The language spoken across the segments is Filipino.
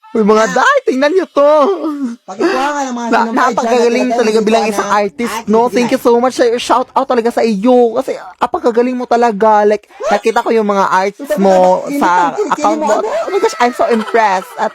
Uy, mga day, tingnan nyo to. Pakikuha nga ng mga Napakagaling talaga bilang isang artist, no? Thank you so much. Shout out talaga sa iyo. Kasi, apakagaling mo talaga. Like, nakita ko yung mga arts mo sa account mo. Oh my gosh, I'm so impressed. At,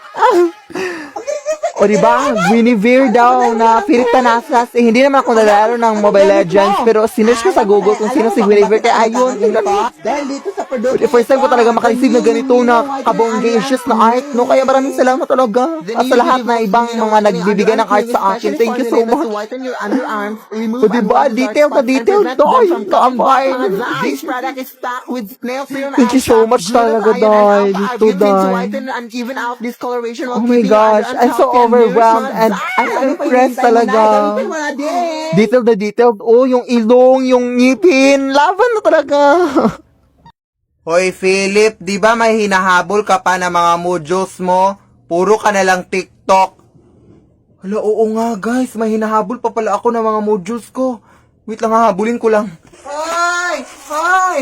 o diba, Guinevere daw na Philip Tanasas. Eh, hindi naman ako nalaro ng Mobile Legends. Pero sinerch ko sa Google kung sino si Guinevere. Kaya ayun, tingnan mo. Dahil dito sa production. First time ko talaga makareceive na ganito na kabonggacious na art, no? Kaya maraming salamat talaga. At sa lahat na ibang mga nagbibigay ng art sa akin. Thank you so much. O diba, detail na detail doy. Kamay. This product is packed with snail film. Thank you so much talaga, Day. Dito, Day. And even out discoloration. Oh my gosh, I'm so overwhelmed and I'm impressed talaga. Detailed na detailed. Oh, yung ilong, yung ngipin. Laban na talaga. Hoy Philip, di ba may hinahabol ka pa ng mga modules mo? Puro ka na lang TikTok. Hala, oo nga guys, may hinahabol pa pala ako ng mga modules ko. Wait lang, hahabulin ko lang. Hoy! Hoy!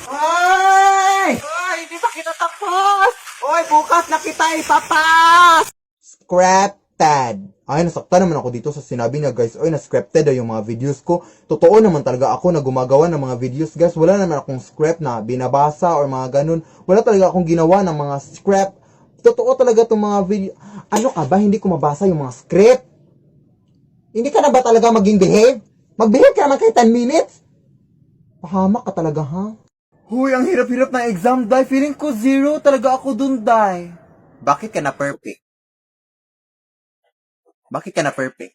Hoy! Hoy, hindi pa kita tapos! Hoy, bukas na kita ipapas! Scripted. Ay, nasaktan naman ako dito sa sinabi niya, guys. Oy, na-scripted yung mga videos ko. Totoo naman talaga ako na gumagawa ng mga videos, guys. Wala naman akong script na binabasa or mga ganun. Wala talaga akong ginawa ng mga script. Totoo talaga itong mga video. Ano ka ba? Hindi ko mabasa yung mga script. Hindi ka na ba talaga maging behave? Mag-behave ka naman kahit 10 minutes. Pahamak ka talaga, ha? Huy, ang hirap-hirap na exam, Day. Feeling ko 0 talaga ako dun, Day. Bakit ka na perfect? Bakit ka na perfect?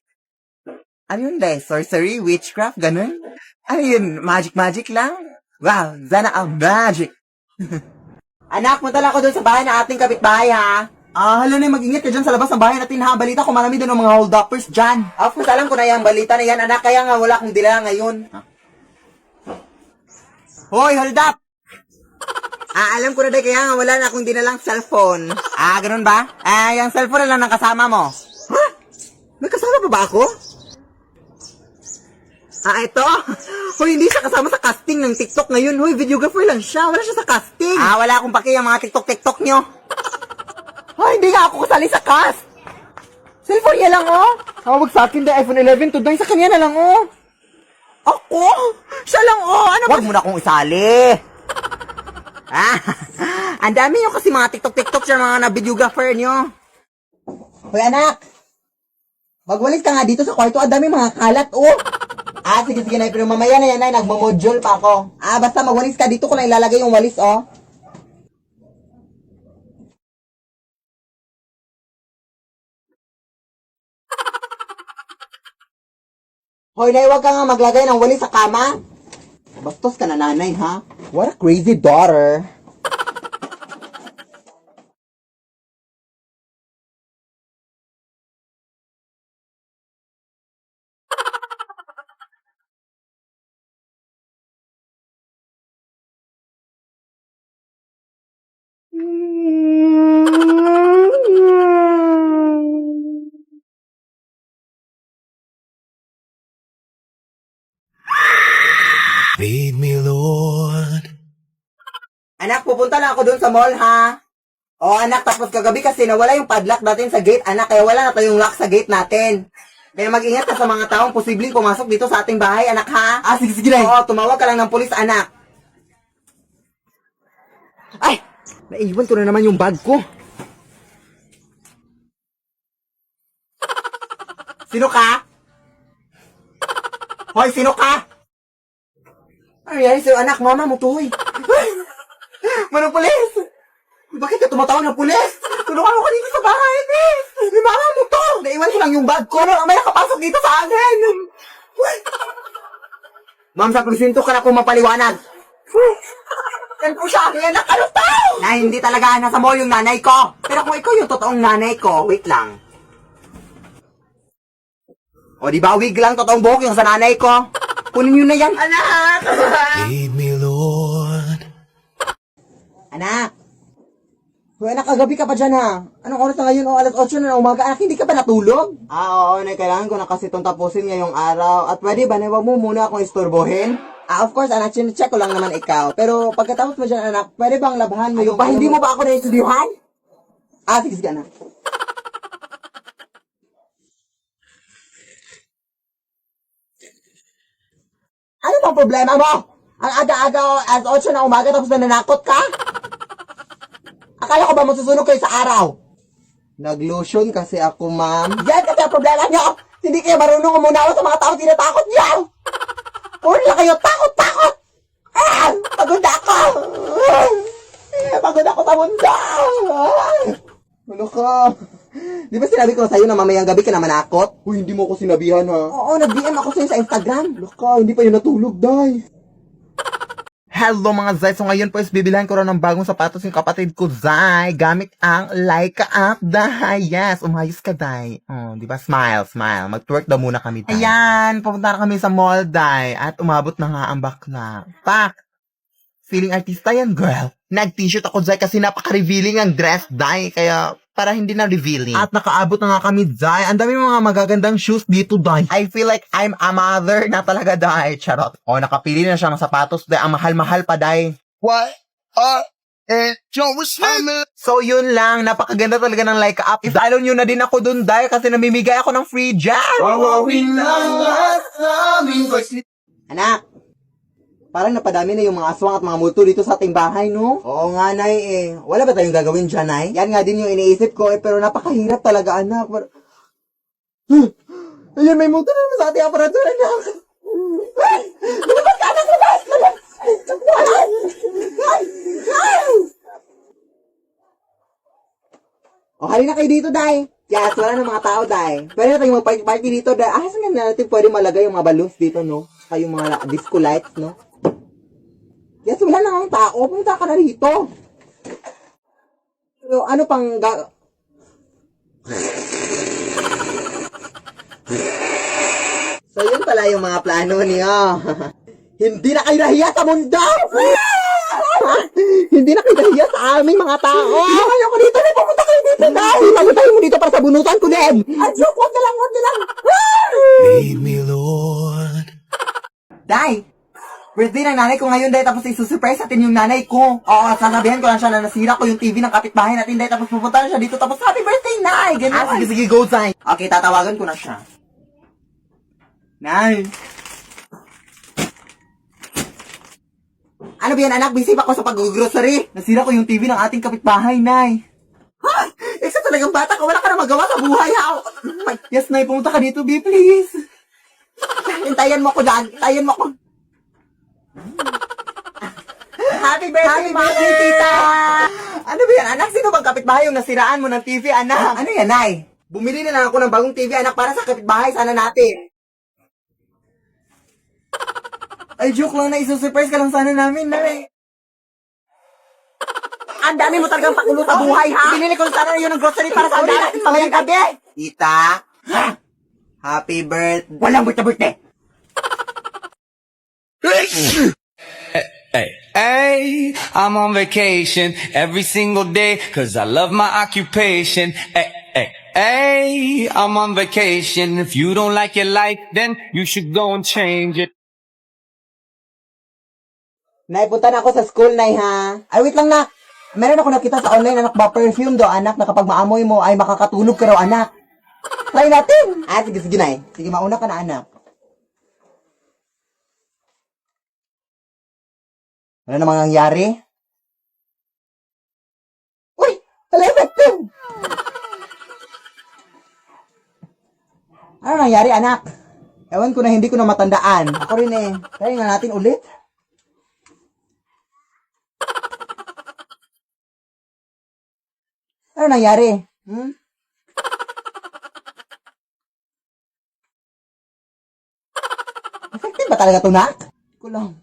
Ano yun, Day? Sorcery? Witchcraft? Ganun? Ano yun? Magic lang? Wow, sana ang magic. Anak, punta lang ako dun sa bahay ng ating kapitbahay, ha? Hala na, mag-ingat ka dyan sa labas ng bahay natin, ha? Balita ko, marami doon ng mga hold-uppers dyan. Of course, alam ko na yung balita na yan, anak. Kaya nga, wala akong dila ngayon. Hoy, hold up! Alam ko na, Day, kaya nga wala na akong dinalang cellphone. Ganun ba? Yung cellphone na lang ng kasama mo. Ha? May kasama pa ba ako? Ito? Hoy, hindi siya kasama sa casting ng TikTok ngayon. Hoy, videographer lang siya. Wala siya sa casting. Wala akong paki yung mga TikTok nyo. Hoy, hindi nga ako kasali sa cast. Cellphone niya lang, oh. Tawag sa akin, Day. iPhone 11 to, Day. Sa kanya na lang, oh. Ako? Siya lang, oh. Ano ba? Huwag mo na akong isali. Ang dami nyo kasi mga TikTok siya, mga na-videographer nyo. Hoy, anak. Magwalis ka nga dito sa kwarto. Ang dami mga kalat, oh. Sige, Nay. Pero mamaya na yan, Nay. Nagmamodule pa ako. Basta magwalis ka. Dito ko na ilalagay yung walis, oh. Hoy, Nay, huwag ka nga maglagay ng walis sa kama. Bastos ka na, nanay, ha? What a crazy daughter. Feed me, Lord. Anak, pupunta lang ako dun sa mall, ha? Anak, tapos kagabi kasi nawala yung padlock natin sa gate, anak. Kaya wala na tayong lock sa gate natin. Kaya mag-ingat ka sa mga taong posibleng pumasok dito sa ating bahay, anak, ha? Sige, Nay. Tumawag ka lang ng pulis, anak. Ay! Naiwan ko na naman yung bag ko. Sino ka? Hoy, sino ka? Ano yan, sa'yo, anak? Mama mo to, hoy. Manong pulis! Bakit ka tumatawag ng pulis? Tulungan mo ka dito sa bahay, please! May mama mo to! Naiwan ko lang yung bag ko. May nakapasok dito sa akin! Ma'am, sa presinto ka na kung mapaliwanag. Yan po siya, akin anak, ano to? Na hindi talaga nasa mall yung nanay ko. Pero kung ikaw yung totoong nanay ko, wait lang. Di ba, wig lang, totoong buhok yung sa nanay ko. Kunin nyo na yan, anak! Feed me, Lord. Anak. Hoy, anak, kagabi ka pa dyan, ha? Anong oras na ngayon? Alas 8 na ng umaga. Anak, hindi ka pa natulog? Oo, Nay, kailangan ko na kasi itong tapusin ngayong araw. At pwede ba, Nay, wag mo muna akong istorbohin? Of course, anak, check ko lang naman ikaw. Pero pagkatapos mo dyan, anak, pwede bang labahan mo yung... Hindi mo ba ako naiintindihan? Sige, anak. problema mo? Ang aga-aga, as 8 na umaga, tapos nananakot ka? Akala ko ba masusunog kayo sa araw? Nag-lotion kasi ako, ma'am. Yan kasi ang problema nyo! Hindi kayo marunong umunawa sa mga tao tinatakot nyo! Puro lang kayo takot-takot! Ah! Pagod ako! Pagod ako sa mundo! Ano ka? Di ba sinabi ko sa'yo na mamayang gabi ka na manakot? Uy, hindi mo ako sinabihan, ha? Oo, nag-DM ako sa'yo sa Instagram. Ano ka? Hindi pa yun natulog, day. Hello mga Zay! So ngayon po is bibilihan ko raw ng bagong sapatos yung kapatid ko, Zay, gamit ang Leica app, Day. Yes, umayos ka, Day. Oh, di ba? Smile, smile. Mag-twerk daw muna kami, Day. Ayan, pupunta na kami sa mall, Day. At umabot na nga ang bakla. Pak! Feeling artista yan, girl. Nag-t-shirt ako, Zay, kasi napaka-revealing ang dress, Day. Kaya para hindi na revealing. At nakaabot na nga kami, Zay. Ang dami mga magagandang shoes dito, Day. I feel like I'm a mother na talaga, Day. Charot. O, nakapili na siya ng sapatos, Day. Ang mahal-mahal pa, Day. What are and John was So, yun lang. Napakaganda talaga ng Leica app. Follow nyo na din ako dun, Day, kasi namimigay ako ng free jam. Anak, parang napadami na yung mga aswang at mga multo dito sa ating bahay, no? Oo nga, nay, eh. Wala ba tayong gagawin dyan, nay? Yan nga din yung iniisip ko, pero napakahirap talaga, anak. Ayun, may motor na sa ating aparatur, anak. Lumabas ka, anak! Lumabas! O, halina kayo dito, Day. Yes, wala na mga tao, Day. Pwede na tayong mag-party dito, Day. Ah, saan na natin pwede malagay yung mga balloons dito, no? Saka yung mga disco lights, no? Yes, wala na ang tao. Pumunta ka na rito. So, ano pang So, yun pala yung mga plano niyo. Hindi na kayo nahiya sa mundo! Hindi na kayo nahiya sa aming mga tao! Ayoko dito na! Pumunta kayo dito, Day! Papuntahin mo dito para sa bunutan ko din! Ay, joke! Huwag na lang! Huwag na lang! Lead me, Lord. Day! Birthday ng nanay ko ngayon, Day, tapos isusurprise natin yung nanay ko. Oo, sasabihan ko lang siya na nasira ko yung TV ng kapitbahay natin, Day, tapos pupunta na siya dito, tapos happy birthday, Nay! Ganun. Ah, sige, go, Zay. Okay, tatawagan ko na siya. Nay! Ano ba yan, anak? Busy pa ako sa pag-grocery. Nasira ko yung TV ng ating kapitbahay, Nay. Ha? Isa talagang bata ka, wala ka na magawa sa buhay, ha? Yes, Nay, pumunta ka dito, B, please. Hintayan mo ako dyan. Hintayan mo ako. Happy birthday, tita! Ano ba yan, anak? Sino bang kapitbahay yung nasiraan mo ng TV, anak? Ano yan, Nay? Bumili na lang ako ng bagong TV, anak, para sa kapitbahay sana natin. Ay, joke lang na isusurprise ka lang sana namin, Nay. Ang dami mo talagang pakulo sa buhay, ha? Binili ko sana yun ng grocery para sa natin mamayang gabi. Tita, happy birthday. Walang birthday. Hey, hey, I'm on vacation every single day 'cause I love my occupation. Hey, hey, hey, I'm on vacation. If you don't like your life, then you should go and change it. Nay, punta na ako sa school, Nay, ha? Ay, wait lang, nak. Meron ako nakita sa online, anak, ba perfume do, anak, na kapag maamoy mo ay makakatunog ka raw, anak. Try natin. Ah, sige, sige, Nay. Sige, mauna ka na, anak. Ano namang nangyari? Uy! Wala effective! Ano nangyari, anak? Ewan ko na, hindi ko na matandaan. Ako rin eh. Try nga natin ulit. Ano nangyari? Effective ba talaga to, nak? Ko lang.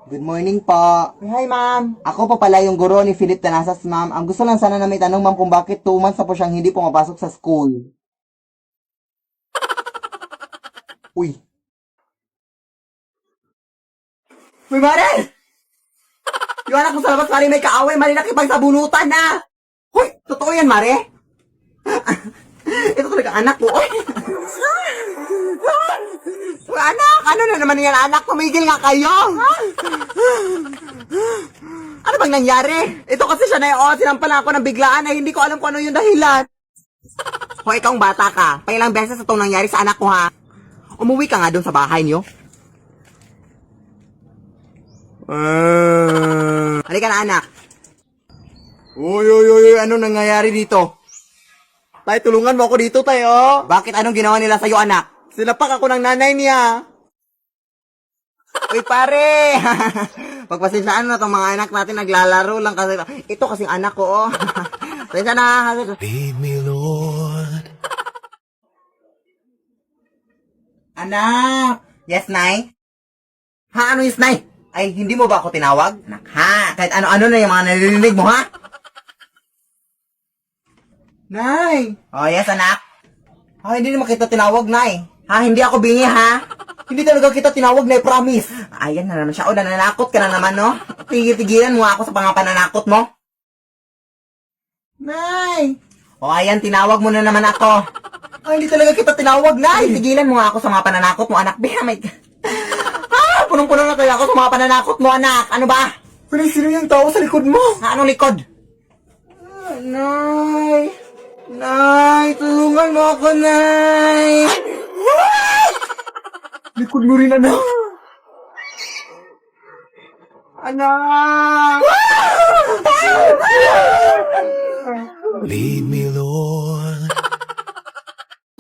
Good morning po. Hi, ma'am. Ako po pala yung guro ni Philip Tanasas, ma'am. Ang gusto lang sana na may tanong, ma'am, kung bakit 2 months na po siyang hindi pumapasok sa school. Uy. Uy, Mare! Yung anak ko sa labas, Mare, may kaaway. Mare, nakipagsabunutan na. Uy, totoo yan, Mare? Ito talaga anak ko. Uy. Anak, ano na naman yan, anak? Tumigil nga kayo. Ano bang nangyari? Ito kasi siya na yun, sinampalan ako ng biglaan ay hindi ko alam kung ano yung dahilan. Kung ikaw ang bata ka, pailang beses itong nangyari sa anak ko, ha? Umuwi ka nga doon sa bahay niyo. Halika na, anak. Uy, ano nangyayari dito? Tay, tulungan mo ako dito, tay, oh. Bakit anong ginawa nila sa'yo, anak? Sinapak ako ng nanay niya. Uy, pare! Pagpasensyaan na itong mga anak natin, naglalaro lang kasi. Ito kasing anak ko, oh. Pasensya na. Lead me, Lord. Anak! Yes, Nay? Ha, ano yes, Nay? Ay, hindi mo ba ako tinawag? Anak, ha? Kahit ano-ano na yung mga naririnig mo, ha? Nay! Oh, yes, anak? Ah, hindi naman kita tinawag, Nay. Ha, hindi ako bingi, ha? Hindi talaga kita tinawag, Nay, promise. Ayan na naman siya. O, nananakot ka na naman, no? Tigil-tigilan mo ako sa mga pananakot mo. Nay! O, ayan, tinawag mo na naman ako. Ay, hindi talaga kita tinawag, Nay. Ay, tigilan mo nga ako sa mga pananakot mo, anak. Biha, may... Ah, punong-puno na kaya ako sa mga pananakot mo, anak. Ano ba? Pero sino yung tao sa likod mo? Ha, anong likod? Nay! Nay, tulungan mo ako, Nay! Likod mo rin, anak. Anak! Lead me, Lord.